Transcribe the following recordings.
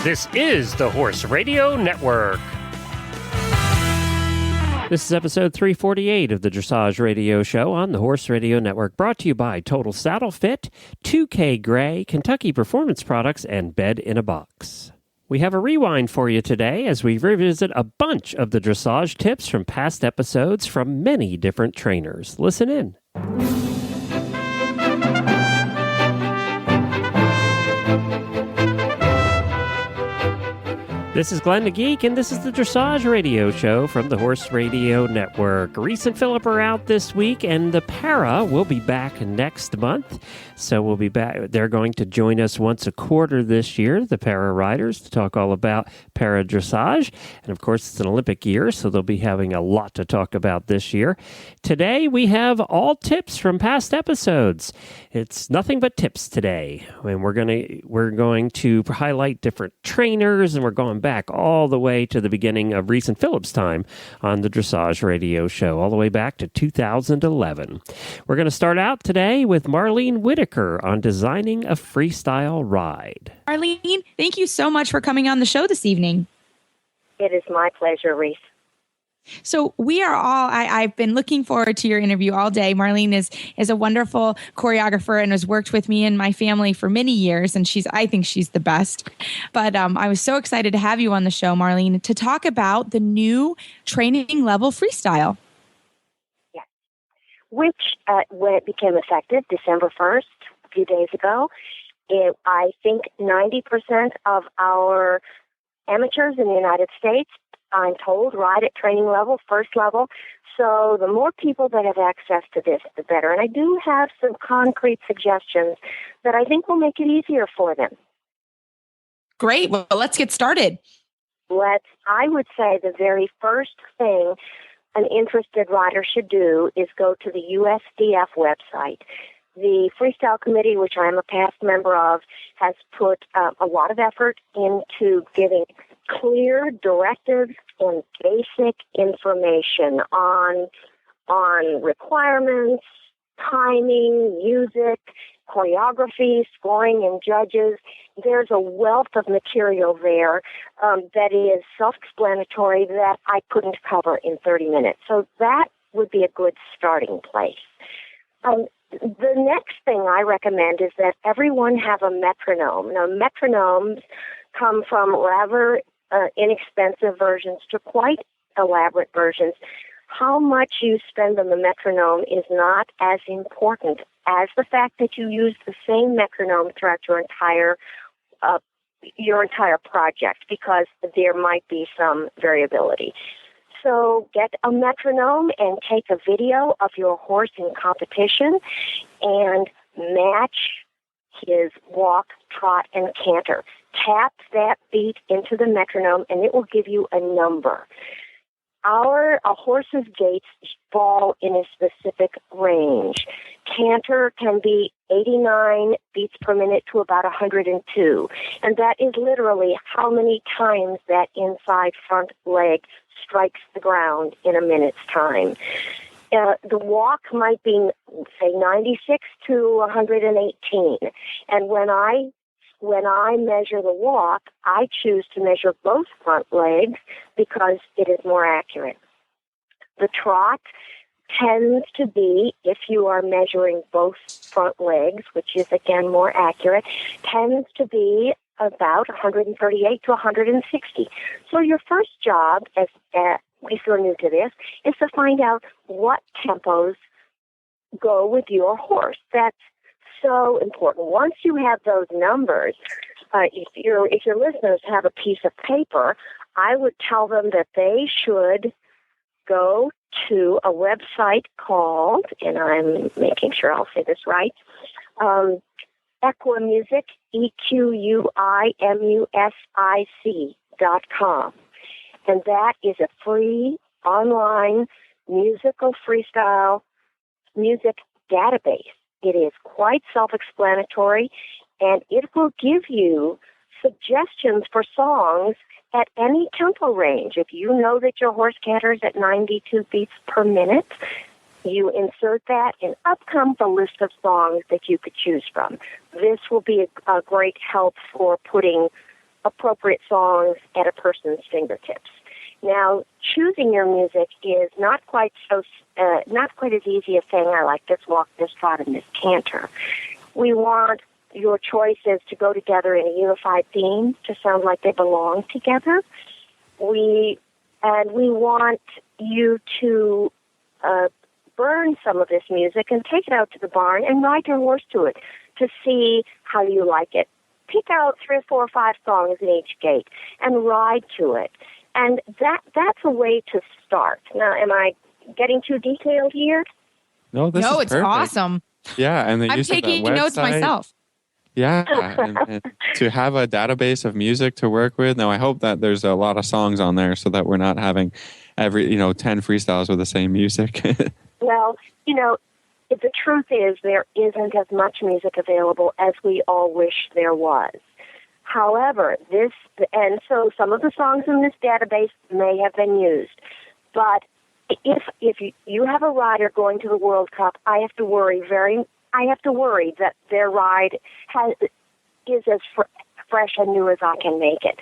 This is the Horse Radio Network. This is episode 348 of the Dressage Radio Show on the Horse Radio Network, brought to you by Total Saddle Fit, 2K Gray, Kentucky Performance Products, and Bed in a Box. We have a rewind for you today as we revisit a bunch of the dressage tips from past episodes from many different trainers. Listen in. This is Glenn the Geek, and this is the Dressage Radio Show from the Horse Radio Network. Reese and Phillip are out this week, and the Para will be back next month. So we'll be back. They're going to join us once a quarter this year, the Para riders, to talk all about Para dressage. And of course, it's an Olympic year, so they'll be having a lot to talk about this year. Today, we have all tips from past episodes. It's nothing but tips today. And we're going to highlight different trainers, and we're going back all the way to the beginning of Reese and Phillip's time on the Dressage Radio Show, all the way back to 2011. We're going to start out today with Marlene Whitaker on designing a freestyle ride. Marlene, thank you so much for coming on the show this evening. It is my pleasure, Reese. So we are all, I've been looking forward to your interview all day. Marlene is a wonderful choreographer and has worked with me and my family for many years. And I think she's the best. But I was so excited to have you on the show, Marlene, to talk about the new training level freestyle. Yes, which when it became effective December 1st, a few days ago, I think 90% of our amateurs in the United States, I'm told, ride at training level, first level. So the more people that have access to this, the better. And I do have some concrete suggestions that I think will make it easier for them. Great. Well, let's get started. I would say the very first thing an interested rider should do is go to the USDF website. The Freestyle Committee, which I am a past member of, has put a lot of effort into giving clear directives and basic information on requirements, timing, music, choreography, scoring, and judges. There's a wealth of material there that is self-explanatory that I couldn't cover in 30 minutes. So that would be a good starting place. The next thing I recommend is that everyone have a metronome. Now, metronomes come from rather inexpensive versions to quite elaborate versions. How much you spend on the metronome is not as important as the fact that you use the same metronome throughout your entire project, because there might be some variability. So get a metronome and take a video of your horse in competition and match his walk, trot, and canter. Tap that beat into the metronome, and it will give you a number. A horse's gaits fall in a specific range. Canter can be 89 beats per minute to about 102, and that is literally how many times that inside front leg strikes the ground in a minute's time. The walk might be, say, 96 to 118, and when I measure the walk, I choose to measure both front legs because it is more accurate. The trot tends to be, if you are measuring both front legs, which is again more accurate, tends to be about 138 to 160. So your first job, if you're new to this, is to find out what tempos go with your horse. That's so important. Once you have those numbers, if your listeners have a piece of paper, I would tell them that they should go to a website called, and I'm making sure I'll say this right, Equimusic, EQUIMUSIC.com. And that is a free online musical freestyle music database. It is quite self-explanatory, and it will give you suggestions for songs at any tempo range. If you know that your horse canters at 92 beats per minute, you insert that, and up comes a list of songs that you could choose from. This will be a great help for putting appropriate songs at a person's fingertips. Now, choosing your music is not quite as easy as saying, I like this walk, this trot, and this canter. We want your choices to go together in a unified theme, to sound like they belong together. We want you to burn some of this music and take it out to the barn and ride your horse to it to see how you like it. Pick out 3 or 4 or 5 songs in each gait and ride to it. And that's a way to start. Now, am I getting too detailed here? No, it's perfect. Awesome. Yeah, and I'm taking notes myself. Yeah, and to have a database of music to work with. Now, I hope that there's a lot of songs on there so that we're not having 10 freestyles with the same music. Well, the truth is there isn't as much music available as we all wish there was. However, so some of the songs in this database may have been used. But if you have a rider going to the World Cup, I have to worry that their ride is as fresh and new as I can make it.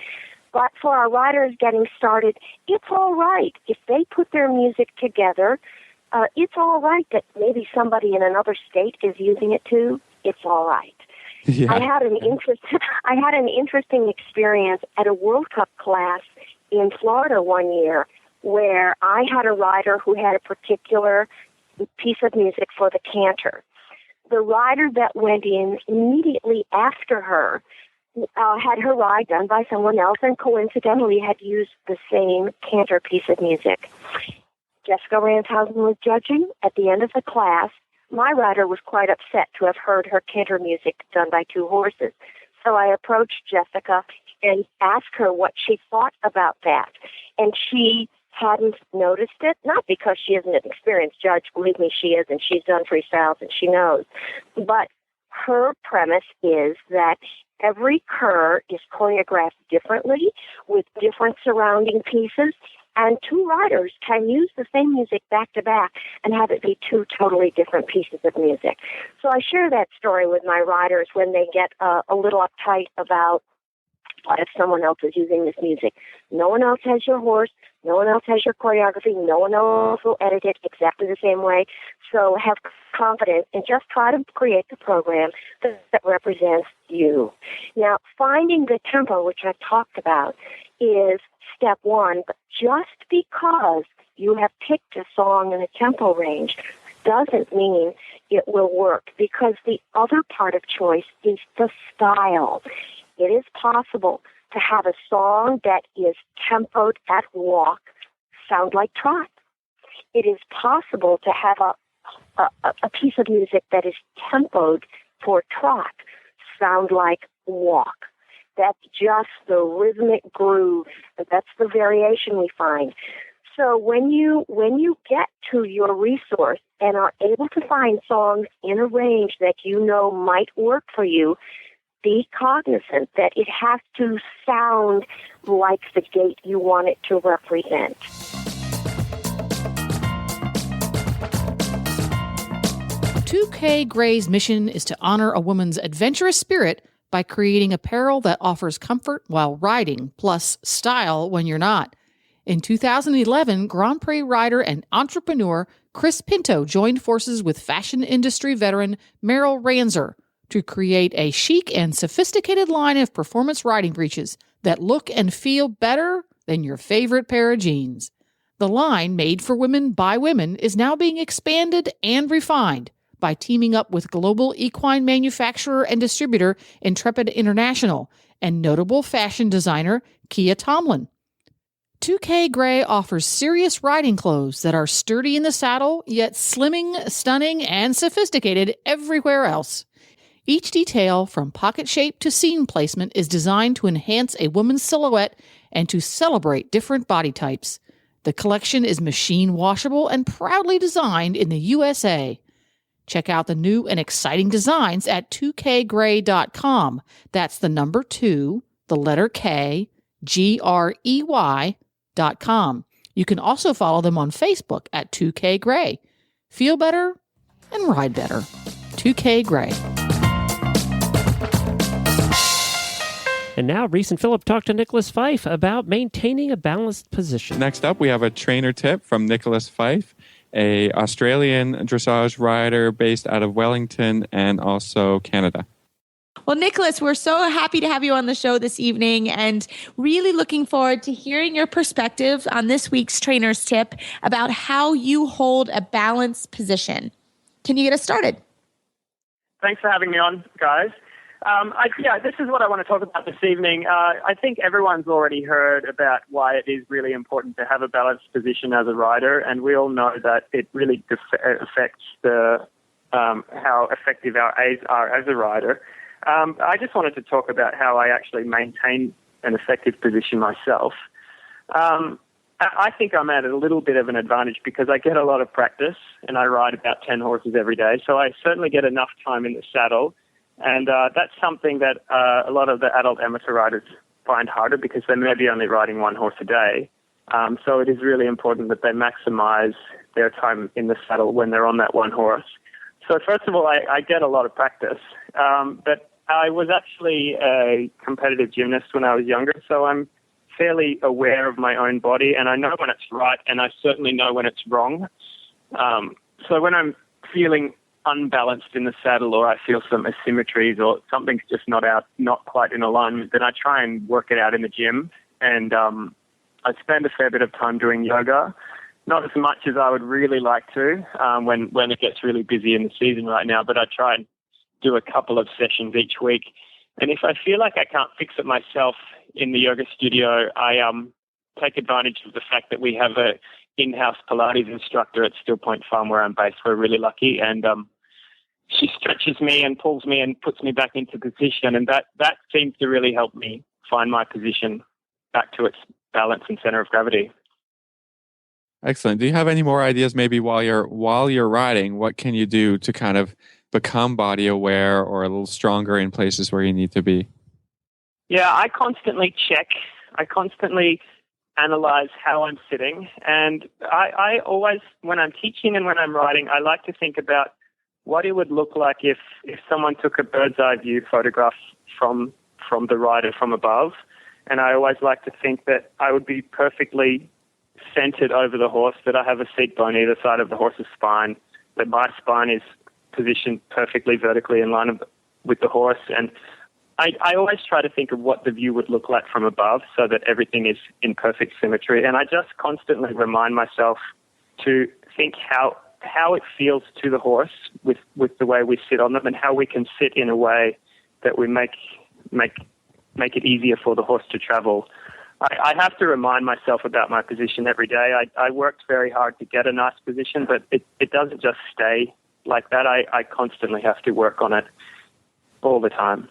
But for our riders getting started, it's all right. If they put their music together, it's all right that maybe somebody in another state is using it too. It's all right. Yeah. I had an interesting experience at a World Cup class in Florida one year where I had a rider who had a particular piece of music for the canter. The rider that went in immediately after her had her ride done by someone else and coincidentally had used the same canter piece of music. Jessica Ranshausen was judging. At the end of the class, my rider was quite upset to have heard her canter music done by 2 horses. So I approached Jessica and asked her what she thought about that. And she hadn't noticed it, not because she isn't an experienced judge. Believe me, she is, and she's done freestyles and she knows. But her premise is that every cur is choreographed differently with different surrounding pieces, and 2 riders can use the same music back to back and have it be 2 totally different pieces of music. So I share that story with my riders when they get a little uptight about what if someone else is using this music. No one else has your horse. No one else has your choreography. No one else will edit it exactly the same way. So have confidence and just try to create the program that represents you. Now, finding the tempo, which I've talked about, is step 1. But just because you have picked a song in a tempo range doesn't mean it will work, because the other part of choice is the style. It is possible to have a song that is tempoed at walk sound like trot. It is possible to have a piece of music that is tempoed for trot sound like walk. That's just the rhythmic groove. That's the variation we find. So when you get to your resource and are able to find songs in a range that you know might work for you, be cognizant that it has to sound like the gait you want it to represent. "2K Gray's mission is to honor a woman's adventurous spirit by creating apparel that offers comfort while riding, plus style when you're not. In 2011, Grand Prix rider and entrepreneur Chris Pinto joined forces with fashion industry veteran Meryl Ranzer to create a chic and sophisticated line of performance riding breeches that look and feel better than your favorite pair of jeans. The line, made for women by women, is now being expanded and refined by teaming up with global equine manufacturer and distributor Intrepid International and notable fashion designer Kia Tomlin. 2K Gray offers serious riding clothes that are sturdy in the saddle, yet slimming, stunning, and sophisticated everywhere else. Each detail, from pocket shape to seam placement, is designed to enhance a woman's silhouette and to celebrate different body types. The collection is machine washable and proudly designed in the USA. Check out the new and exciting designs at 2kgray.com. That's the number 2, the letter K, GREY.com. You can also follow them on Facebook at 2K Gray. Feel better and ride better. 2K Gray. And now Reese and Phillip talk to Nicholas Fife about maintaining a balanced position. Next up, we have a trainer tip from Nicholas Fife, a Australian dressage rider based out of Wellington and also Canada. Well, Nicholas, we're so happy to have you on the show this evening and really looking forward to hearing your perspective on this week's trainer's tip about how you hold a balanced position. Can you get us started? Thanks for having me on, guys. This is what I want to talk about this evening. I think everyone's already heard about why it is really important to have a balanced position as a rider, and we all know that it really affects how effective our A's are as a rider. I just wanted to talk about how I actually maintain an effective position myself. I think I'm at a little bit of an advantage because I get a lot of practice and I ride about 10 horses every day. So I certainly get enough time in the saddle. And that's something that a lot of the adult amateur riders find harder because they may be only riding one horse a day. So it is really important that they maximize their time in the saddle when they're on that one horse. So first of all, I get a lot of practice. But I was actually a competitive gymnast when I was younger, so I'm fairly aware of my own body, and I know when it's right, and I certainly know when it's wrong. So when I'm feeling unbalanced in the saddle, or I feel some asymmetries, or something's just not quite in alignment, then I try and work it out in the gym. And I spend a fair bit of time doing yoga, not as much as I would really like to when it gets really busy in the season right now, but I try and do a couple of sessions each week. And if I feel like I can't fix it myself in the yoga studio, I take advantage of the fact that we have a in-house Pilates instructor at Still Point Farm where I'm based. We're really lucky, and she stretches me and pulls me and puts me back into position, and that seems to really help me find my position back to its balance and center of gravity. Excellent. Do you have any more ideas maybe while you're riding? What can you do to kind of become body aware or a little stronger in places where you need to be? Yeah, I constantly check. I constantly analyze how I'm sitting. And I always, when I'm teaching and when I'm riding, I like to think about what it would look like if someone took a bird's eye view photograph from the rider from above. And I always like to think that I would be perfectly centered over the horse, that I have a seat bone either side of the horse's spine, that my spine is positioned perfectly vertically in line with the horse. And I always try to think of what the view would look like from above so that everything is in perfect symmetry. And I just constantly remind myself to think how it feels to the horse with the way we sit on them, and how we can sit in a way that we make it easier for the horse to travel. I have to remind myself about my position every day. I worked very hard to get a nice position, but it doesn't just stay like that. I constantly have to work on it all the time.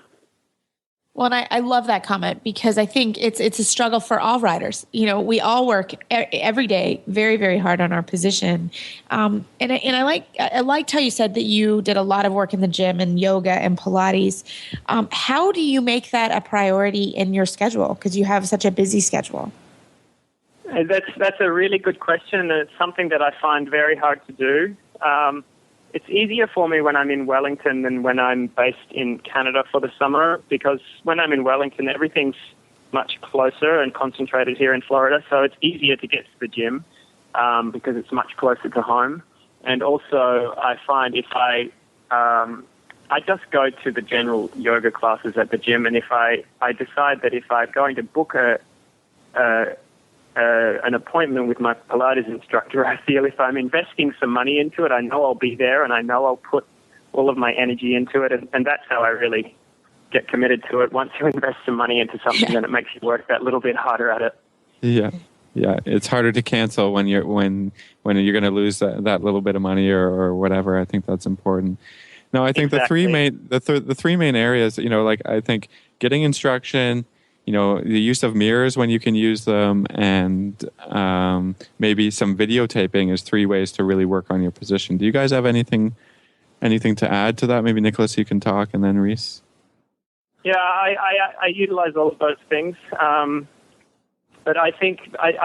Well, and I love that comment because I think it's a struggle for all riders. You know, we all work every day very, very hard on our position. And I liked how you said that you did a lot of work in the gym and yoga and Pilates. How do you make that a priority in your schedule? Because you have such a busy schedule. That's a really good question, and it's something that I find very hard to do. It's easier for me when I'm in Wellington than when I'm based in Canada for the summer, because when I'm in Wellington, everything's much closer and concentrated here in Florida, so it's easier to get to the gym because it's much closer to home. And also, I find if I just go to the general yoga classes at the gym, and if I decide that if I'm going to book an appointment with my Pilates instructor, I feel if I'm investing some money into it, I know I'll be there and I know I'll put all of my energy into it. And that's how I really get committed to it. Once you invest some money into something, then it makes you work that little bit harder at it. Yeah. It's harder to cancel when you're going to lose that little bit of money or whatever. I think that's important. No, I think exactly. the three main areas, like I think getting instruction, the use of mirrors when you can use them, and maybe some videotaping is three ways to really work on your position. Do you guys have anything to add to that? Maybe Nicholas, you can talk, and then Reese. Yeah, I utilize all of those things. But I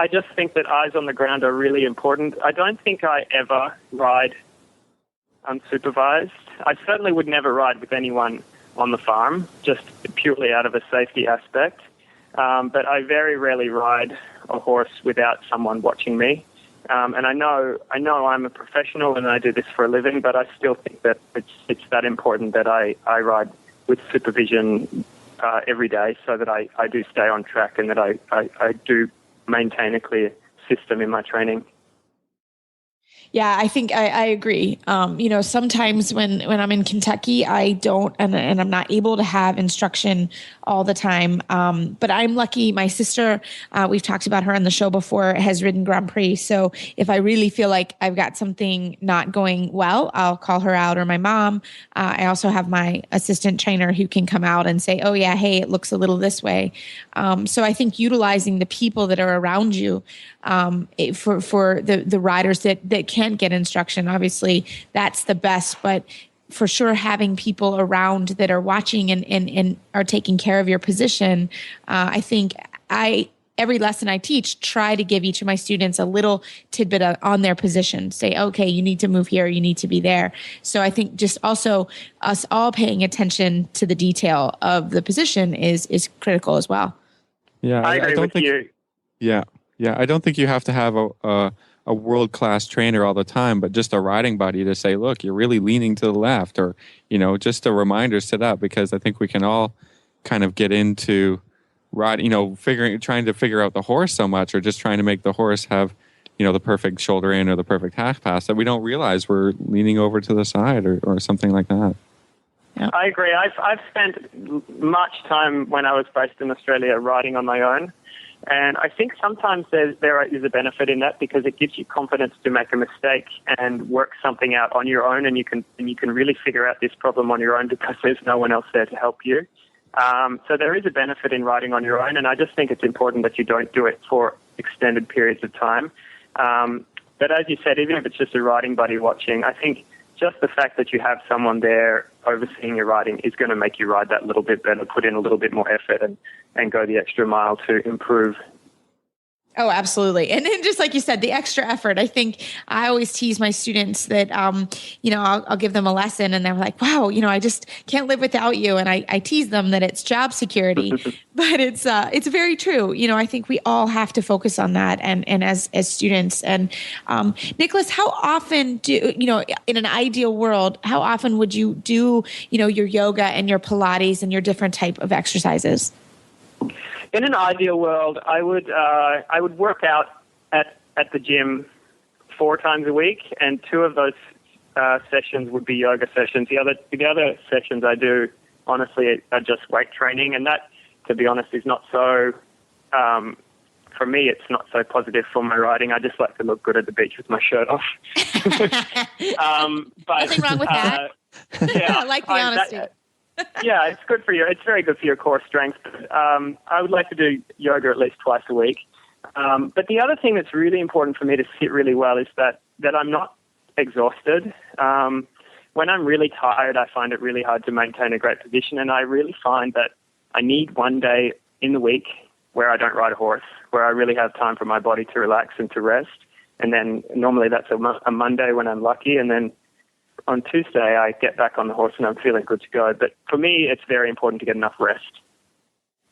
just think that eyes on the ground are really important. I don't think I ever ride unsupervised. I certainly would never ride with anyone on the farm, just purely out of a safety aspect. But I very rarely ride a horse without someone watching me. And I know I'm a professional and I do this for a living, but I still think that it's that important that I ride with supervision every day, so that I do stay on track and that I do maintain a clear system in my training. Yeah, I think I agree. Sometimes when I'm in Kentucky, I don't, and I'm not able to have instruction all the time. But I'm lucky. My sister, we've talked about her on the show before, has ridden Grand Prix. So if I really feel like I've got something not going well, I'll call her out, or my mom. I also have my assistant trainer who can come out and say, oh yeah, hey, it looks a little this way. So I think utilizing the people that are around you for the riders that can't get instruction, obviously that's the best, but for sure having people around that are watching and are taking care of your position. I think every lesson I teach, try to give each of my students a little tidbit on their position. Say, okay, you need to move here, you need to be there. So I think just also us all paying attention to the detail of the position is critical as well. Yeah, I agree with you. Yeah, I don't think you have to have a world-class trainer all the time, but just a riding buddy to say, look, you're really leaning to the left, or, just a reminder, sit up, because I think we can all kind of get into riding, trying to figure out the horse so much, or just trying to make the horse have, the perfect shoulder in or the perfect half pass, that we don't realize we're leaning over to the side or something like that. Yeah. I agree. I've spent much time when I was based in Australia riding on my own. And I think sometimes there is a benefit in that, because it gives you confidence to make a mistake and work something out on your own, and you can really figure out this problem on your own because there's no one else there to help you. So there is a benefit in riding on your own, and I just think it's important that you don't do it for extended periods of time. But as you said, even if it's just a riding buddy watching, I think just the fact that you have someone there overseeing your riding is going to make you ride that little bit better, put in a little bit more effort, and go the extra mile to improve. Oh, absolutely. And then just like you said, the extra effort. I think I always tease my students that, I'll give them a lesson and they're like, wow, I just can't live without you. And I tease them that it's job security, but it's very true. I think we all have to focus on that. And as students, and Nicholas, how often in an ideal world, how often would you do, your yoga and your Pilates and your different type of exercises? In an ideal world, I would work out at the gym 4 times a week, and 2 of those sessions would be yoga sessions. The other sessions I do, honestly, are just weight training, and that, to be honest, is not so. For me, it's not so positive for my riding. I just like to look good at the beach with my shirt off. But, nothing wrong with that. Yeah, I like the honesty. Yeah, it's good for you. It's very good for your core strength. I would like to do yoga at least twice a week. But the other thing that's really important for me to sit really well is that I'm not exhausted. When I'm really tired, I find it really hard to maintain a great position, and I really find that I need one day in the week where I don't ride a horse, where I really have time for my body to relax and to rest. And then normally that's a Monday when I'm lucky, and then on Tuesday, I get back on the horse and I'm feeling good to go. But for me, it's very important to get enough rest.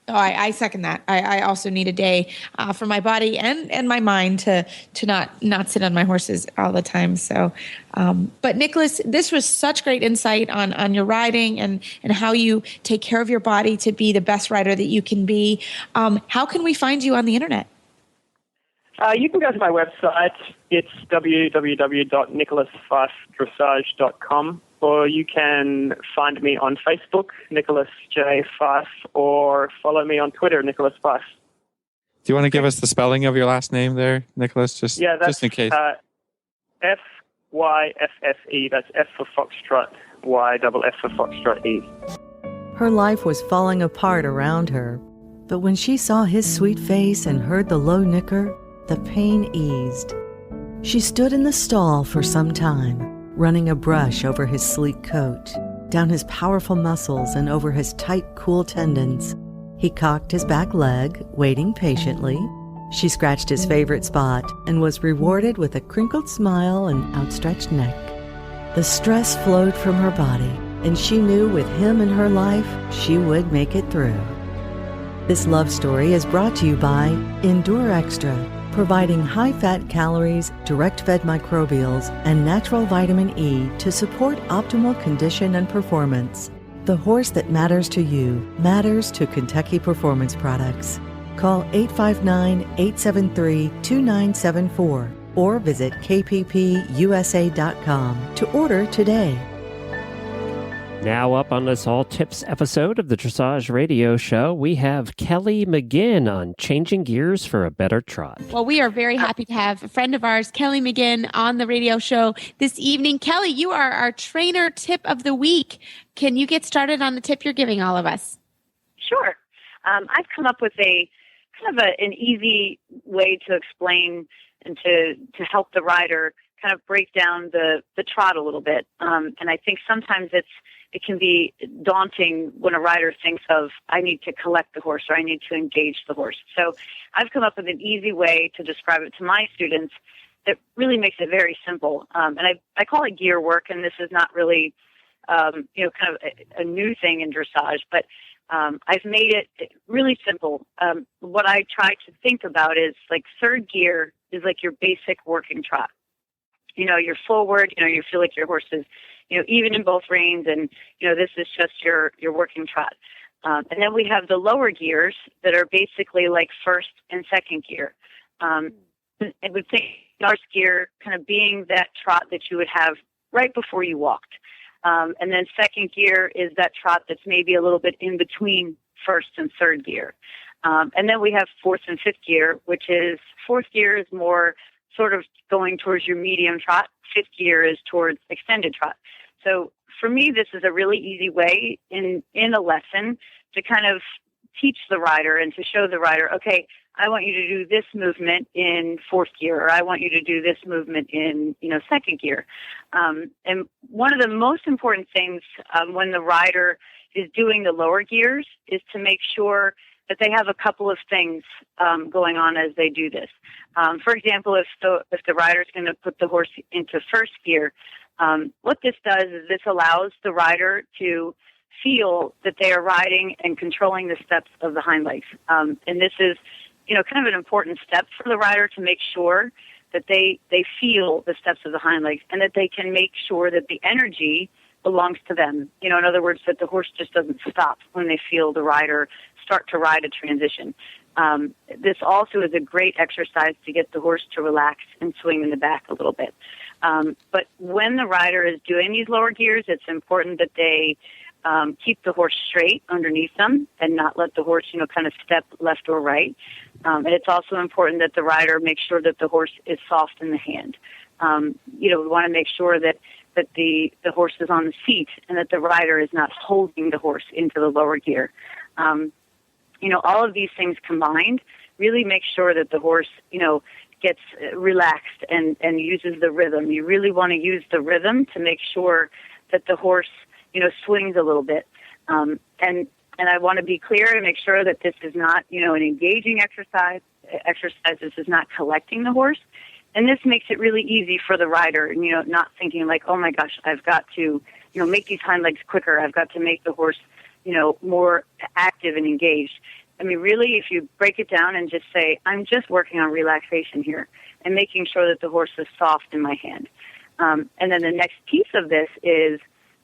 Oh, I second that. I also need a day for my body and my mind to not sit on my horses all the time. So, but Nicholas, this was such great insight on your riding and how you take care of your body to be the best rider that you can be. How can we find you on the internet? You can go to my website. It's www.nicholasfifedressage.com, or you can find me on Facebook, Nicholas J. Fife, or follow me on Twitter, Nicholas Fife. Do you want to give us the spelling of your last name there, Nicholas? Just in case. F-Y-F-F-E. That's F for Foxtrot, Y-F-F for Foxtrot, E. Her life was falling apart around her, but when she saw his sweet face and heard the low nicker, the pain eased. She stood in the stall for some time, running a brush over his sleek coat, down his powerful muscles and over his tight, cool tendons. He cocked his back leg, waiting patiently. She scratched his favorite spot and was rewarded with a crinkled smile and outstretched neck. The stress flowed from her body, and she knew with him in her life, she would make it through. This love story is brought to you by Endure Extra, providing high-fat calories, direct-fed microbials, and natural vitamin E to support optimal condition and performance. The horse that matters to you matters to Kentucky Performance Products. Call 859-873-2974 or visit kppusa.com to order today. Now up on this All Tips episode of the Dressage Radio Show, we have Kelly McGinn on changing gears for a better trot. Well, we are very happy to have a friend of ours, Kelly McGinn, on the radio show this evening. Kelly, you are our trainer tip of the week. Can you get started on the tip you're giving all of us? Sure. I've come up with an easy way to explain and to help the rider kind of break down the trot a little bit. And I think sometimes it can be daunting when a rider thinks of, I need to collect the horse or I need to engage the horse. So I've come up with an easy way to describe it to my students that really makes it very simple. And I call it gear work, and this is not really, kind of a new thing in dressage, but I've made it really simple. What I try to think about is like third gear is like your basic working trot. You're forward, you feel like your horse is, even in both reins, and, this is just your working trot. And then we have the lower gears that are basically like first and second gear. I would think first gear kind of being that trot that you would have right before you walked. And then second gear is that trot that's maybe a little bit in between first and third gear. And then we have fourth and fifth gear, which is fourth gear is more sort of going towards your medium trot. Fifth gear is towards extended trot. So for me, this is a really easy way in a lesson to kind of teach the rider and to show the rider, okay, I want you to do this movement in fourth gear, or I want you to do this movement in, second gear. And one of the most important things when the rider is doing the lower gears is to make sure that they have a couple of things going on as they do this. For example, if the rider is going to put the horse into first gear, what this does is this allows the rider to feel that they are riding and controlling the steps of the hind legs. And this is, kind of an important step for the rider to make sure that they feel the steps of the hind legs and that they can make sure that the energy belongs to them. In other words, that the horse just doesn't stop when they feel the rider start to ride a transition. This also is a great exercise to get the horse to relax and swing in the back a little bit. But when the rider is doing these lower gears, it's important that they keep the horse straight underneath them and not let the horse, kind of step left or right. And it's also important that the rider make sure that the horse is soft in the hand. We want to make sure that the horse is on the seat and that the rider is not holding the horse into the lower gear. All of these things combined really make sure that the horse, gets relaxed and uses the rhythm. You really want to use the rhythm to make sure that the horse, swings a little bit. And I want to be clear and make sure that this is not, an engaging exercise. This is not collecting the horse. And this makes it really easy for the rider, not thinking like, oh my gosh, I've got to, make these hind legs quicker. I've got to make the horse, more active and engaged. I mean, really, if you break it down and just say, I'm just working on relaxation here and making sure that the horse is soft in my hand. And then the next piece of this is,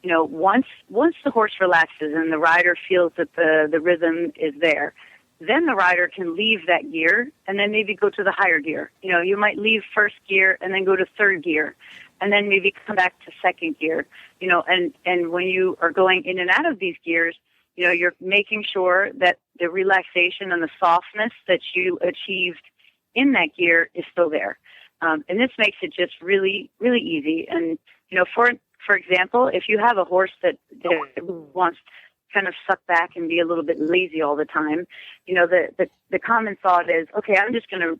once the horse relaxes and the rider feels that the rhythm is there, then the rider can leave that gear and then maybe go to the higher gear. You might leave first gear and then go to third gear and then maybe come back to second gear, and when you are going in and out of these gears, you're making sure that the relaxation and the softness that you achieved in that gear is still there. And this makes it just really, really easy. And, for example, if you have a horse that wants to kind of suck back and be a little bit lazy all the time, the common thought is, okay, I'm just going to,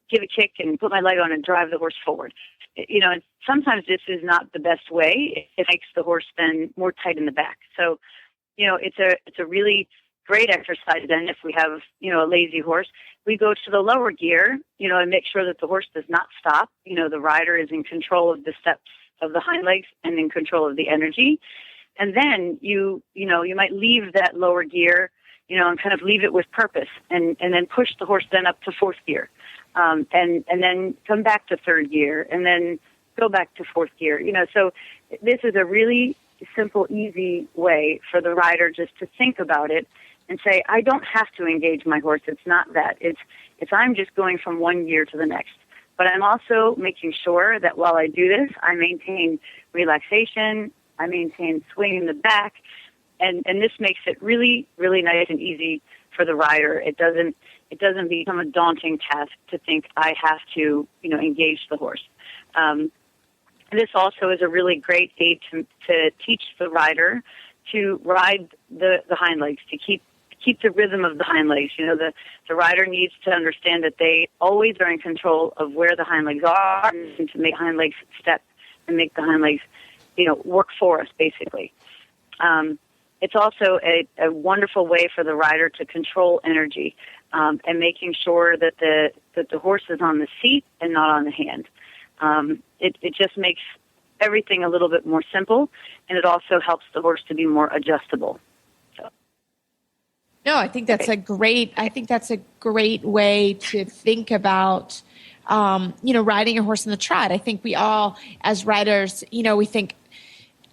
give a kick and put my leg on and drive the horse forward. And sometimes this is not the best way. It makes the horse then more tight in the back. So, it's a really great exercise. Then if we have, a lazy horse, we go to the lower gear, and make sure that the horse does not stop. The rider is in control of the steps of the hind legs and in control of the energy. And then you might leave that lower gear, and kind of leave it with purpose, and then push the horse then up to fourth gear, and then come back to third gear, and then go back to fourth gear. So this is a really simple, easy way for the rider just to think about it and say, I don't have to engage my horse. It's not that. It's I'm just going from one gear to the next. But I'm also making sure that while I do this, I maintain relaxation, I maintain swing in the back, and this makes it really, really nice and easy for the rider. It doesn't become a daunting task to think I have to, engage the horse. This also is a really great aid to teach the rider to ride the hind legs, to keep the rhythm of the hind legs. The rider needs to understand that they always are in control of where the hind legs are, and to make hind legs step and make the hind legs, work for us, basically. It's also a wonderful way for the rider to control energy, and making sure that the horse is on the seat and not on the hand. It just makes everything a little bit more simple, and it also helps the horse to be more adjustable. No, I think that's a great way to think about, riding a horse in the trot. I think we all, as riders, we think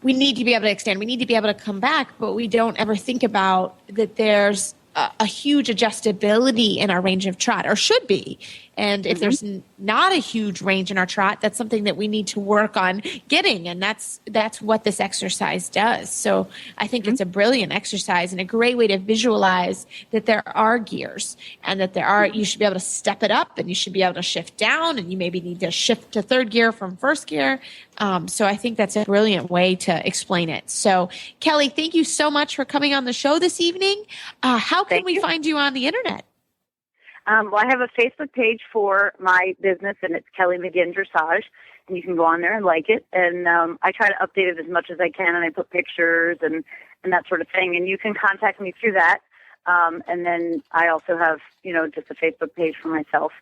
we need to be able to extend, we need to be able to come back, but we don't ever think about that there's a huge adjustability in our range of trot, or should be. And if there's not a huge range in our trot, that's something that we need to work on getting. And that's what this exercise does. So I think it's a brilliant exercise and a great way to visualize that there are gears, and that you should be able to step it up, and you should be able to shift down, and you maybe need to shift to third gear from first gear. So I think that's a brilliant way to explain it. So Kelly, thank you so much for coming on the show this evening. How can we find you on the internet? Well, I have a Facebook page for my business, and it's Kelly McGinn Dressage, and you can go on there and like it. And I try to update it as much as I can, and I put pictures and that sort of thing. And you can contact me through that. And then I also have, just a Facebook page for myself.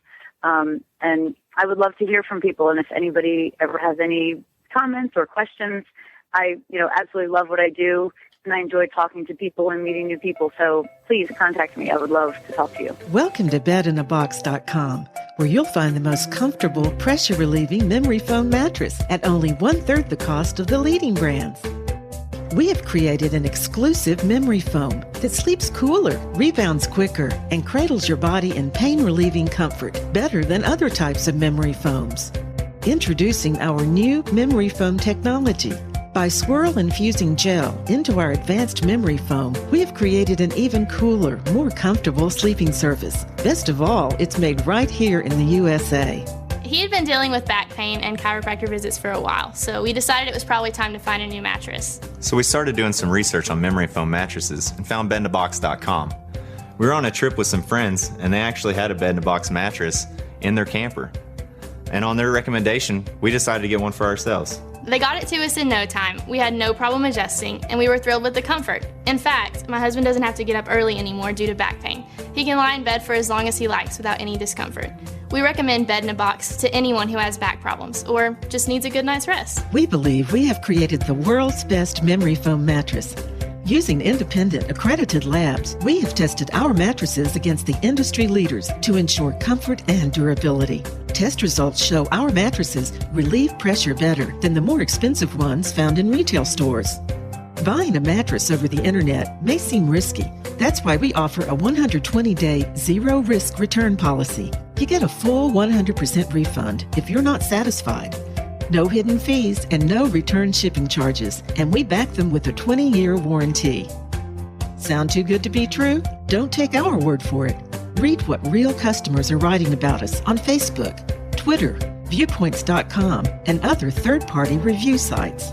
And I would love to hear from people. And if anybody ever has any comments or questions, I, absolutely love what I do. And I enjoy talking to people and meeting new people. So please contact me. I would love to talk to you. Welcome to bedinabox.com, where you'll find the most comfortable, pressure-relieving memory foam mattress at only 1/3 the cost of the leading brands. We have created an exclusive memory foam that sleeps cooler, rebounds quicker, and cradles your body in pain-relieving comfort better than other types of memory foams. Introducing our new memory foam technology. By swirl infusing gel into our advanced memory foam, we have created an even cooler, more comfortable sleeping surface. Best of all, it's made right here in the USA. He had been dealing with back pain and chiropractor visits for a while, so we decided it was probably time to find a new mattress. So we started doing some research on memory foam mattresses and found bedinabox.com. We were on a trip with some friends, and they actually had a bed-in-a-box mattress in their camper. And on their recommendation, we decided to get one for ourselves. They got it to us in no time. We had no problem adjusting, and we were thrilled with the comfort. In fact, my husband doesn't have to get up early anymore due to back pain. He can lie in bed for as long as he likes without any discomfort. We recommend Bed in a Box to anyone who has back problems or just needs a good night's rest. We believe we have created the world's best memory foam mattress. Using independent, accredited labs, we have tested our mattresses against the industry leaders to ensure comfort and durability. Test results show our mattresses relieve pressure better than the more expensive ones found in retail stores. Buying a mattress over the internet may seem risky. That's why we offer a 120-day zero-risk return policy. You get a full 100% refund if you're not satisfied. No hidden fees and no return shipping charges, and we back them with a 20-year warranty. Sound too good to be true? Don't take our word for it. Read what real customers are writing about us on Facebook, Twitter, Viewpoints.com, and other third-party review sites.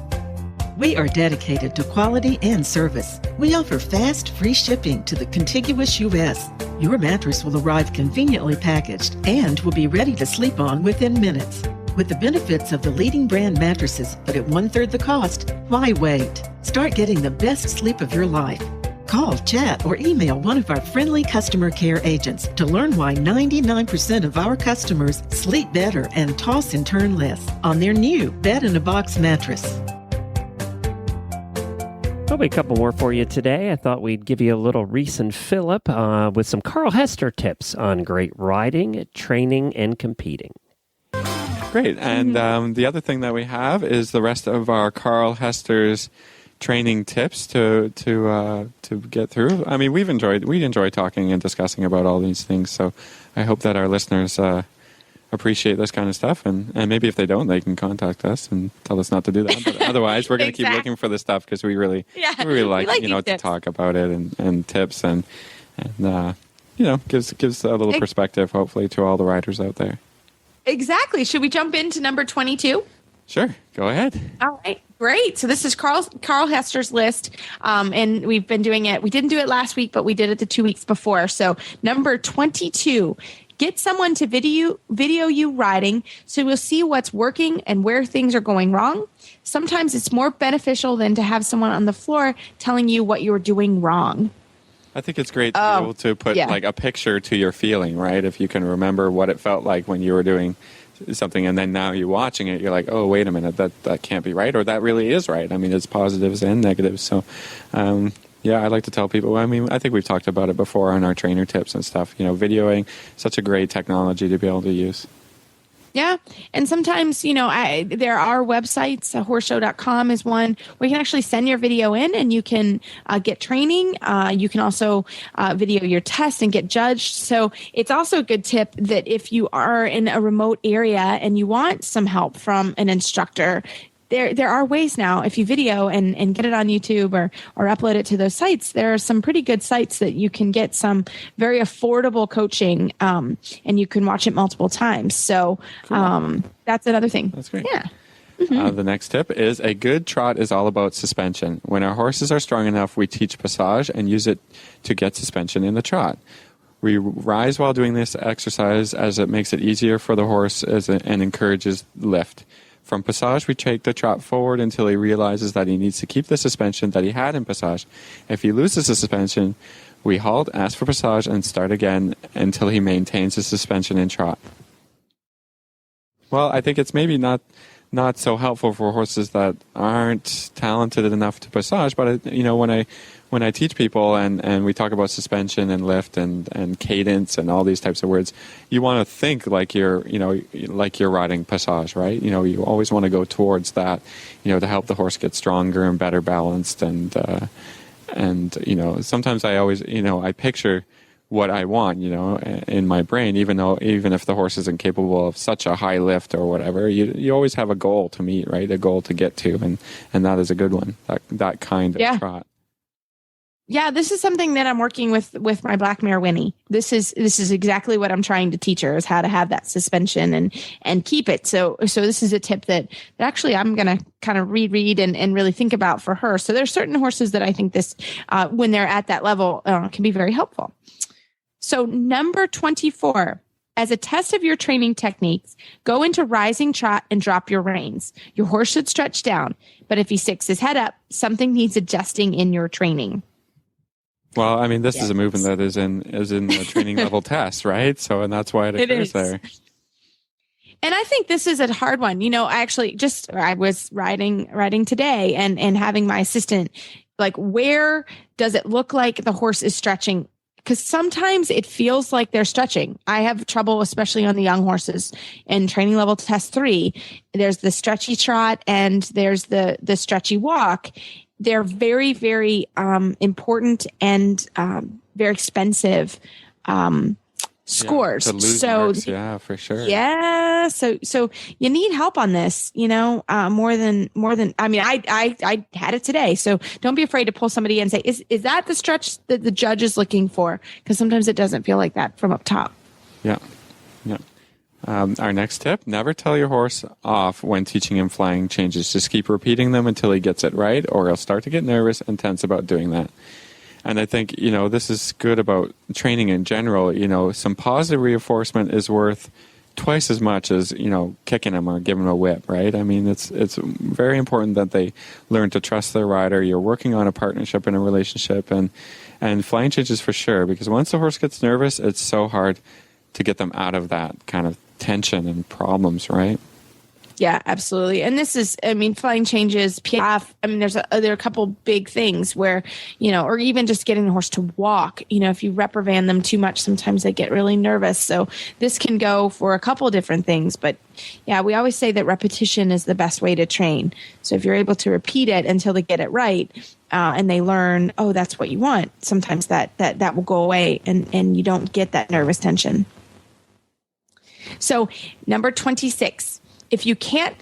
We are dedicated to quality and service. We offer fast, free shipping to the contiguous U.S. Your mattress will arrive conveniently packaged and will be ready to sleep on within minutes. With the benefits of the leading brand mattresses, but at 1/3 the cost, why wait? Start getting the best sleep of your life. Call, chat, or email one of our friendly customer care agents to learn why 99% of our customers sleep better and toss and turn less on their new Bed in a Box mattress. Probably a couple more for you today. I thought we'd give you a little recent fill-up with some Carl Hester tips on great riding, training, and competing. Great. And the other thing that we have is the rest of our Carl Hester's training tips to get through. I mean, we enjoy talking and discussing about all these things. So I hope that our listeners appreciate this kind of stuff, and maybe if they don't, they can contact us and tell us not to do that. But otherwise, we're going to keep looking for the stuff because we really like to talk about it and tips and gives a little perspective, hopefully, to all the riders out there. Exactly. Should we jump into number 22? Sure. Go ahead. All right. Great. So this is Carl Hester's list, and we've been doing it. We didn't do it last week, but we did it the 2 weeks before. So number 22. Get someone to video you riding so you'll see what's working and where things are going wrong. Sometimes it's more beneficial than to have someone on the floor telling you what you're doing wrong. I think it's great to be able to put like a picture to your feeling, right? If you can remember what it felt like when you were doing something and then now you're watching it, you're like, oh, wait a minute, that can't be right, or that really is right. I mean, it's positives and negatives. So, yeah, I like to tell people, I mean, I think we've talked about it before on our trainer tips and stuff, videoing, such a great technology to be able to use. Yeah. And sometimes, there are websites, horseshow.com is one where you can actually send your video in and you can get training. You can also video your test and get judged. So it's also a good tip that if you are in a remote area and you want some help from an instructor, there are ways now, if you video and get it on YouTube or upload it to those sites, there are some pretty good sites that you can get some very affordable coaching, and you can watch it multiple times. So that's another thing. That's great. Yeah. Mm-hmm. The next tip is a good trot is all about suspension. When our horses are strong enough, we teach passage and use it to get suspension in the trot. We rise while doing this exercise as it makes it easier for the horse and encourages lift. From passage, we take the trot forward until he realizes that he needs to keep the suspension that he had in passage. If he loses the suspension, we halt, ask for passage, and start again until he maintains the suspension in trot. Well, I think it's maybe not so helpful for horses that aren't talented enough to passage, but when I teach people and we talk about suspension and lift and cadence and all these types of words, you want to think like you're riding passage, right? You always want to go towards that, to help the horse get stronger and better balanced. And sometimes I always, I picture what I want, in my brain, even if the horse isn't capable of such a high lift or whatever, you always have a goal to meet, right? A goal to get to. And that is a good one, that kind of trot. Yeah, this is something that I'm working with my black mare Winnie. This is exactly what I'm trying to teach her, is how to have that suspension and keep it. So this is a tip that actually I'm going to kind of reread and really think about for her. So there's certain horses that I think this when they're at that level can be very helpful. So number 24, as a test of your training techniques, go into rising trot and drop your reins. Your horse should stretch down, but if he sticks his head up, something needs adjusting in your training. Well, I mean, this is a movement that is in the training level test, right? So, and that's why it occurs there. And I think this is a hard one. I was riding today and having my assistant, like, where does it look like the horse is stretching? Because sometimes it feels like they're stretching. I have trouble, especially on the young horses in training level test 3. There's the stretchy trot and there's the stretchy walk. They're very, very important and very expensive scores. Yeah, for sure. Yeah. So you need help on this, more than, I mean, I had it today. So don't be afraid to pull somebody in and say, is that the stretch that the judge is looking for? Because sometimes it doesn't feel like that from up top. Yeah. Yeah. Our next tip, never tell your horse off when teaching him flying changes. Just keep repeating them until he gets it right, or he'll start to get nervous and tense about doing that. And I think, this is good about training in general. Some positive reinforcement is worth twice as much as, kicking him or giving him a whip, right? I mean, it's very important that they learn to trust their rider. You're working on a partnership and a relationship, and flying changes for sure, because once the horse gets nervous, it's so hard to get them out of that kind of tension and problems, right? Yeah, absolutely. And this is, I mean, flying changes, PF. I mean, there are a couple big things where, or even just getting the horse to walk. If you reprimand them too much, sometimes they get really nervous. So this can go for a couple different things. But yeah, we always say that repetition is the best way to train. So if you're able to repeat it until they get it right, and they learn, oh, that's what you want, sometimes that will go away and you don't get that nervous tension. So number 26. If you can't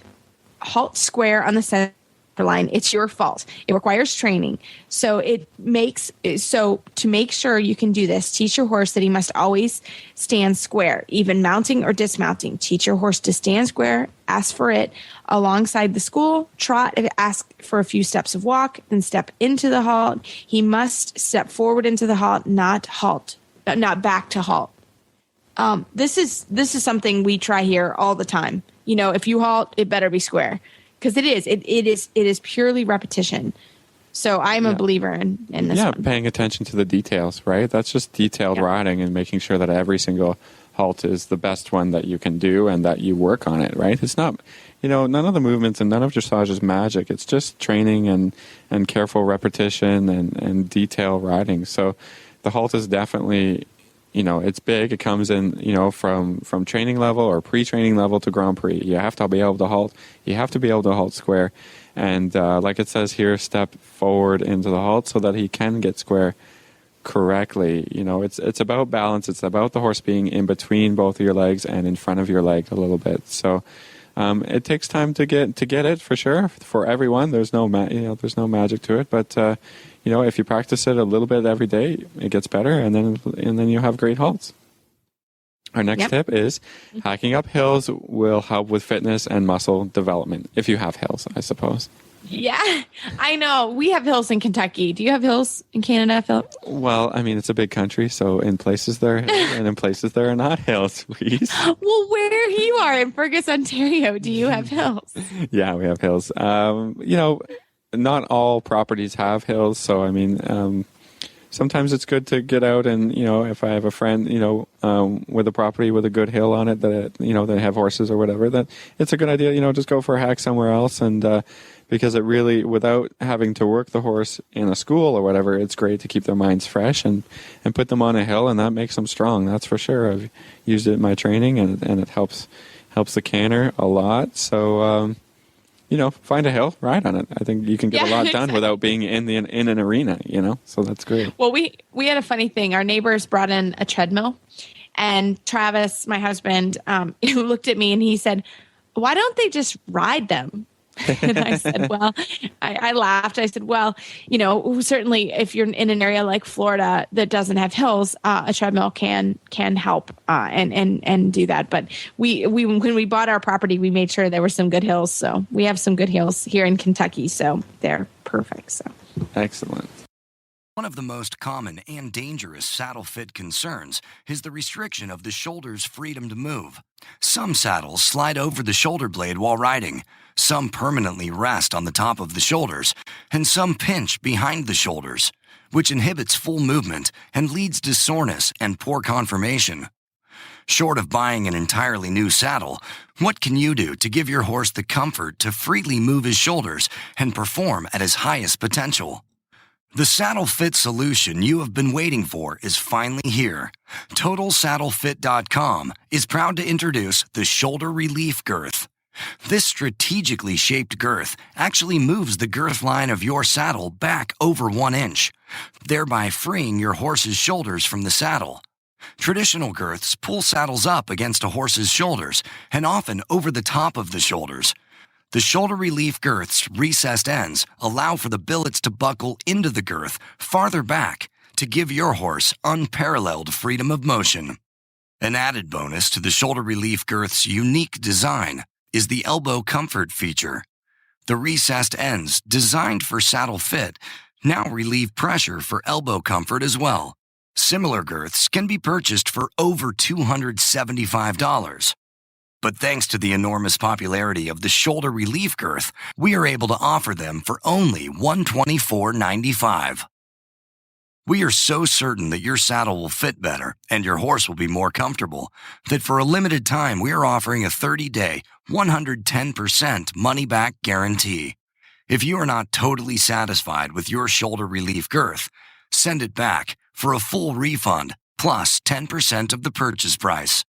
halt square on the center line, it's your fault. It requires training. So to make sure you can do this, teach your horse that he must always stand square, even mounting or dismounting. Teach your horse to stand square, ask for it alongside the school, trot, ask for a few steps of walk, then step into the halt. He must step forward into the halt, not back to halt. This is something we try here all the time. If you halt, it better be square, because it is purely repetition. So I'm a believer in this one. Paying attention to the details, right? That's just detailed riding and making sure that every single halt is the best one that you can do and that you work on it, right? It's not, none of the movements and none of dressage is magic. It's just training and careful repetition and detailed riding. So the halt is definitely, it's big. It comes in, from training level or pre-training level to Grand Prix. You have to be able to halt. You have to be able to halt square. And like it says here, step forward into the halt so that he can get square correctly. It's about balance. It's about the horse being in between both of your legs and in front of your leg a little bit. So it takes time to get it for sure. For everyone, there's no magic to it. But if you practice it a little bit every day, it gets better, and then you have great halts. Our next tip is hiking up hills will help with fitness and muscle development, if you have hills, I suppose. Yeah, I know. We have hills in Kentucky. Do you have hills in Canada, Philip? Well, I mean, it's a big country, so in places there are hills, and in places there are not hills, please. Well, where you are in Fergus, Ontario, do you have hills? Yeah, we have hills. Not all properties have hills, so I mean, sometimes it's good to get out and, if I have a friend, with a property with a good hill on it that, they have horses or whatever, that it's a good idea, just go for a hack somewhere else. And because it really, without having to work the horse in a school or whatever, it's great to keep their minds fresh and put them on a hill, and that makes them strong. That's for sure. I've used it in my training, and it helps the canter a lot. So, find a hill, ride on it. I think you can get a lot done without being in an arena, so that's great. Well, we had a funny thing. Our neighbors brought in a treadmill, and Travis, my husband, looked at me and he said, "Why don't they just ride them?" And I said, well, I laughed. I said, well, certainly if you're in an area like Florida that doesn't have hills, a treadmill can help and do that. But we when we bought our property, we made sure there were some good hills. So we have some good hills here in Kentucky. So they're perfect. So excellent. One of the most common and dangerous saddle fit concerns is the restriction of the shoulder's freedom to move. Some saddles slide over the shoulder blade while riding, some permanently rest on the top of the shoulders, and some pinch behind the shoulders, which inhibits full movement and leads to soreness and poor conformation. Short of buying an entirely new saddle, what can you do to give your horse the comfort to freely move his shoulders and perform at his highest potential? The saddle fit solution you have been waiting for is finally here. TotalSaddleFit.com is proud to introduce the Shoulder Relief Girth. This strategically shaped girth actually moves the girth line of your saddle back over 1 inch, thereby freeing your horse's shoulders from the saddle. Traditional girths pull saddles up against a horse's shoulders and often over the top of the shoulders. The Shoulder Relief Girth's recessed ends allow for the billets to buckle into the girth farther back to give your horse unparalleled freedom of motion. An added bonus to the Shoulder Relief Girth's unique design is the elbow comfort feature. The recessed ends, designed for saddle fit, now relieve pressure for elbow comfort as well. Similar girths can be purchased for over $275. But thanks to the enormous popularity of the Shoulder Relief Girth, we are able to offer them for only $124.95. We are so certain that your saddle will fit better and your horse will be more comfortable that for a limited time we are offering a 30-day, 110% money-back guarantee. If you are not totally satisfied with your shoulder relief girth, send it back for a full refund plus 10% of the purchase price.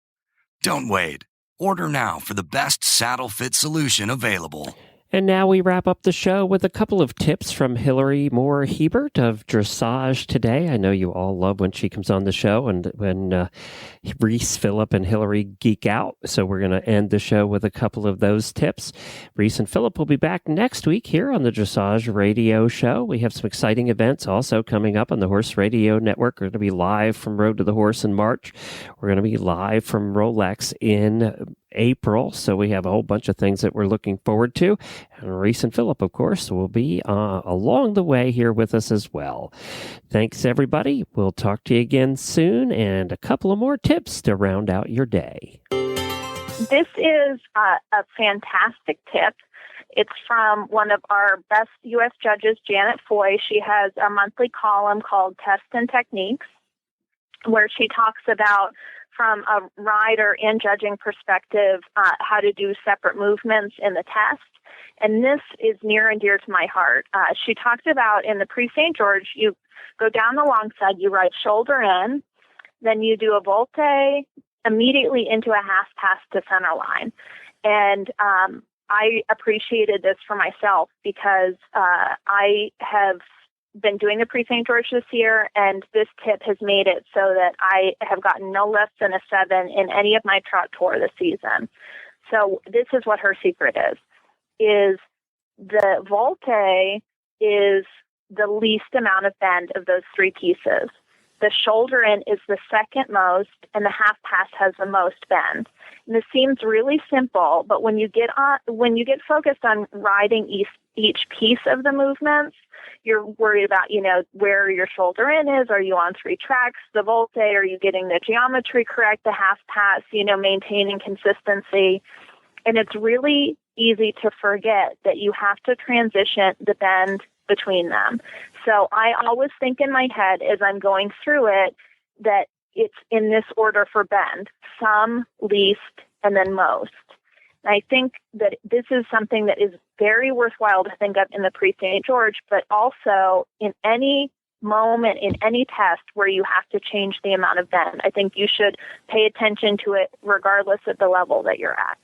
Don't wait. Order now for the best saddle fit solution available. And now we wrap up the show with a couple of tips from Hillary Moore Hebert of Dressage Today. I know you all love when she comes on the show and when Reese, Phillip, and Hillary geek out. So we're going to end the show with a couple of those tips. Reese and Phillip will be back next week here on the Dressage Radio Show. We have some exciting events also coming up on the Horse Radio Network. We're going to be live from Road to the Horse in March. We're going to be live from Rolex in April. So we have a whole bunch of things that we're looking forward to. And Reese and Phillip, of course, will be along the way here with us as well. Thanks, everybody. We'll talk to you again soon, and a couple of more tips to round out your day. This is a fantastic tip. It's from one of our best U.S. judges, Janet Foy. She has a monthly column called Tests and Techniques, where she talks about, from a rider and judging perspective, how to do separate movements in the test. And this is near and dear to my heart. She talked about in the Pre-St. George, you go down the long side, you ride shoulder in, then you do a volte immediately into a half pass to center line. And I appreciated this for myself because I have been doing the Pre-St. George this year, and this tip has made it so that I have gotten no less than a 7 in any of my trot tour this season. So this is what her secret is the volte is the least amount of bend of those three pieces. The shoulder in is the second most, and the half pass has the most bend. And this seems really simple, but when you get focused on riding each piece of the movements, you're worried about, where your shoulder in is. Are you on 3 tracks? The volte, are you getting the geometry correct? The half pass, maintaining consistency. And it's really easy to forget that you have to transition the bend between them. So I always think in my head as I'm going through it that it's in this order for bend: some, least, and then most. And I think that this is something that is very worthwhile to think of in the Pre-St. George, but also in any moment, in any test where you have to change the amount of bend. I think you should pay attention to it regardless of the level that you're at.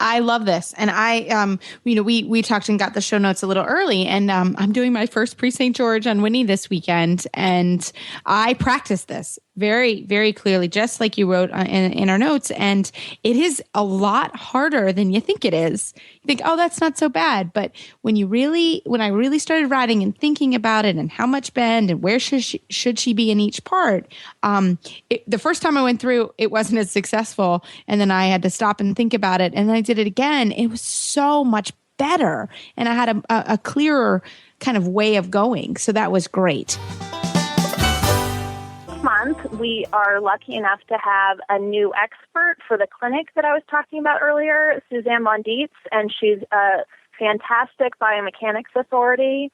I love this. And we talked and got the show notes a little early, and I'm doing my first Pre-St. George on Winnie this weekend. And I practiced this very, very clearly, just like you wrote in our notes. And it is a lot harder than you think it is. You think, oh, that's not so bad. But when I really started riding and thinking about it and how much bend and where should she be in each part, the first time I went through, it wasn't as successful. And then I had to stop and think about it. And then I did it again. It was so much better. And I had a clearer kind of way of going. So that was great. Month, we are lucky enough to have a new expert for the clinic that I was talking about earlier, Suzanne Bondietz, and she's a fantastic biomechanics authority.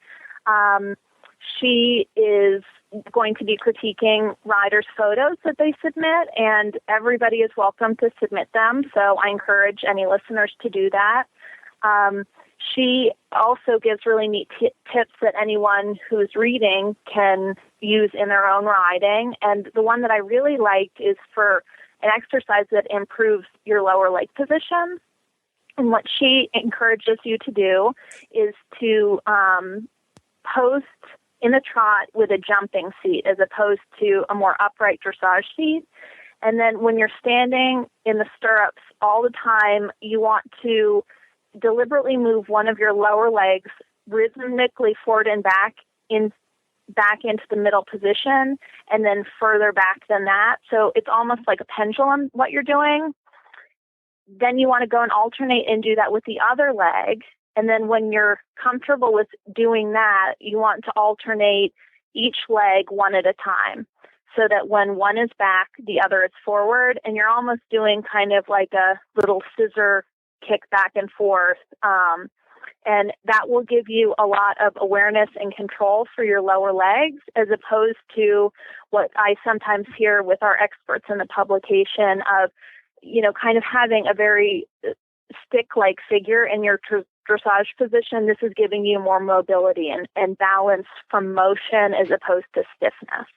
She is going to be critiquing riders' photos that they submit, and everybody is welcome to submit them, so I encourage any listeners to do that. She also gives really neat tips that anyone who's reading can use in their own riding. And the one that I really liked is for an exercise that improves your lower leg position. And what she encourages you to do is to post in a trot with a jumping seat as opposed to a more upright dressage seat. And then when you're standing in the stirrups all the time, you want to deliberately move one of your lower legs rhythmically forward and back into the middle position, and then further back than that. So it's almost like a pendulum, what you're doing. Then you want to go and alternate and do that with the other leg. And then when you're comfortable with doing that, you want to alternate each leg one at a time, so that when one is back, the other is forward, and you're almost doing kind of like a little scissor kick back and forth. And that will give you a lot of awareness and control for your lower legs, as opposed to what I sometimes hear with our experts in the publication of, kind of having a very stick-like figure in your dressage position. This is giving you more mobility and balance from motion as opposed to stiffness.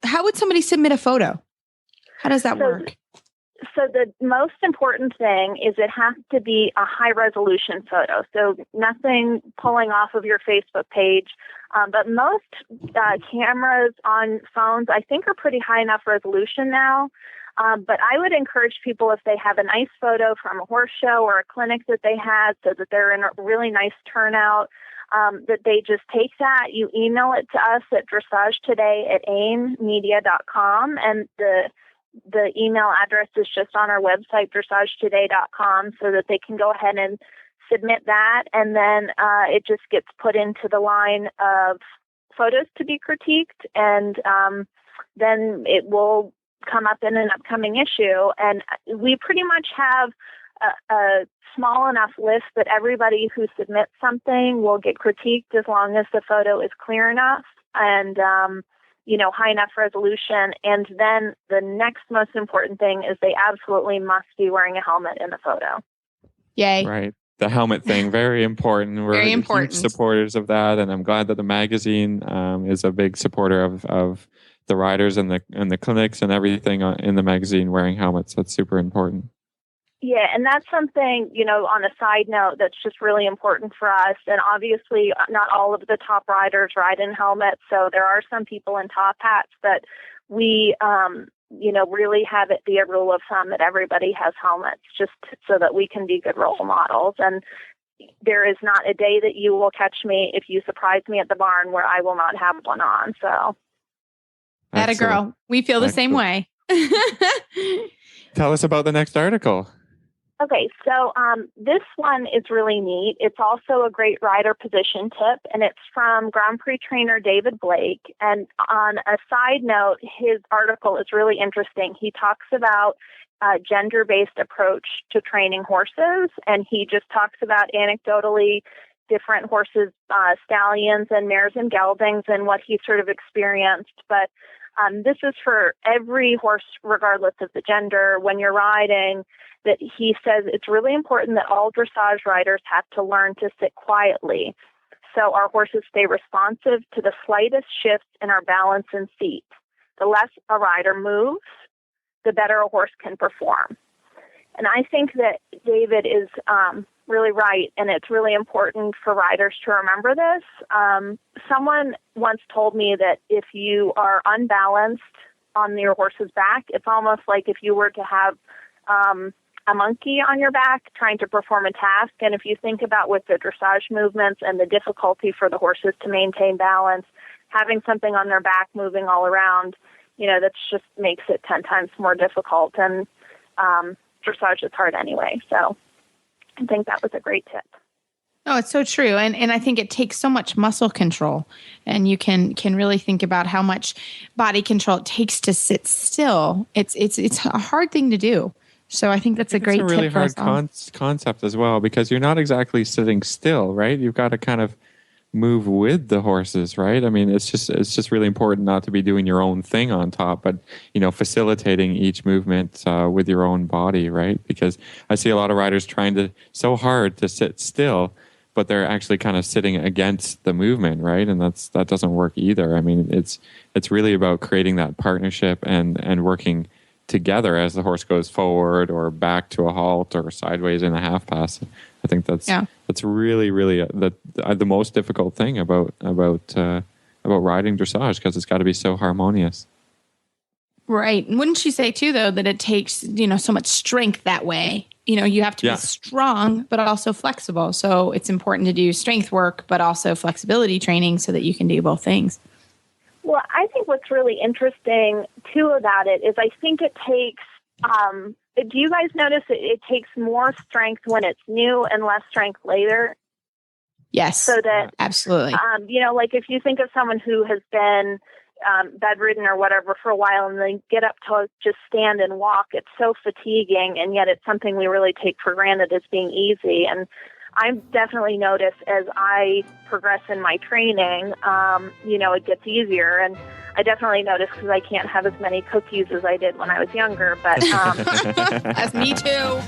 How would somebody submit a photo? How does that work? So the most important thing is it has to be a high-resolution photo, so nothing pulling off of your Facebook page. But most cameras on phones, I think, are pretty high enough resolution now. But I would encourage people, if they have a nice photo from a horse show or a clinic that they had, so that they're in a really nice turnout, that they just take that, you email it to us at dressagetoday@aimmedia.com, and the email address is just on our website, dressagetoday.com, so that they can go ahead and submit that, and then it just gets put into the line of photos to be critiqued, and then it will come up in an upcoming issue. And we pretty much have a small enough list that everybody who submits something will get critiqued as long as the photo is clear enough and high enough resolution. And then the next most important thing is they absolutely must be wearing a helmet in the photo. Yay. Right. The helmet thing, very important. We're Very important. huge supporters of that. And I'm glad that the magazine is a big supporter of the riders and the clinics and everything in the magazine wearing helmets. That's super important. Yeah, and that's something, on a side note, that's just really important for us. And obviously, not all of the top riders ride in helmets, so there are some people in top hats, but we, really have it be a rule of thumb that everybody has helmets, just so that we can be good role models. And there is not a day that you will catch me, if you surprise me at the barn, where I will not have one on. So, Atta girl, we feel the same way. Tell us about the next article. Okay, so this one is really neat. It's also a great rider position tip, and it's from Grand Prix trainer David Blake. And on a side note, his article is really interesting. He talks about a gender-based approach to training horses, and he just talks about anecdotally different horses, stallions and mares and geldings, and what he sort of experienced. But this is for every horse, regardless of the gender. When you're riding, that he says it's really important that all dressage riders have to learn to sit quietly, so our horses stay responsive to the slightest shifts in our balance and seat. The less a rider moves, the better a horse can perform. And I think that David is really right, and it's really important for riders to remember this. Someone once told me that if you are unbalanced on your horse's back, it's almost like if you were to have a monkey on your back trying to perform a task. And if you think about with the dressage movements and the difficulty for the horses to maintain balance, having something on their back moving all around, that just makes it 10 times more difficult. And dressage is hard anyway. So I think that was a great tip. Oh, it's so true. And I think it takes so much muscle control, and you can really think about how much body control it takes to sit still. It's a hard thing to do. So I think that's a great tip. It's a really for us all. hard concept as well, because you're not exactly sitting still, right? You've got to kind of move with the horses, right? I mean, it's just really important not to be doing your own thing on top, but facilitating each movement with your own body, right? Because I see a lot of riders trying so hard to sit still, but they're actually kind of sitting against the movement, right? And that doesn't work either. I mean, it's really about creating that partnership and working together as the horse goes forward or back to a halt or sideways in a half pass. I think that's really, really the most difficult thing about riding dressage, because it's got to be so harmonious. Right. Wouldn't you say too, though, that it takes so much strength that way? You have to be strong, but also flexible. So it's important to do strength work, but also flexibility training so that you can do both things. Well, I think what's really interesting, too, about it is I think it takes, do you guys notice it takes more strength when it's new and less strength later? Yes, so that absolutely. Like if you think of someone who has been bedridden or whatever for a while and they get up to just stand and walk, it's so fatiguing, and yet it's something we really take for granted as being easy. And I've definitely noticed as I progress in my training, it gets easier. And I definitely notice because I can't have as many cookies as I did when I was younger. But That's me too.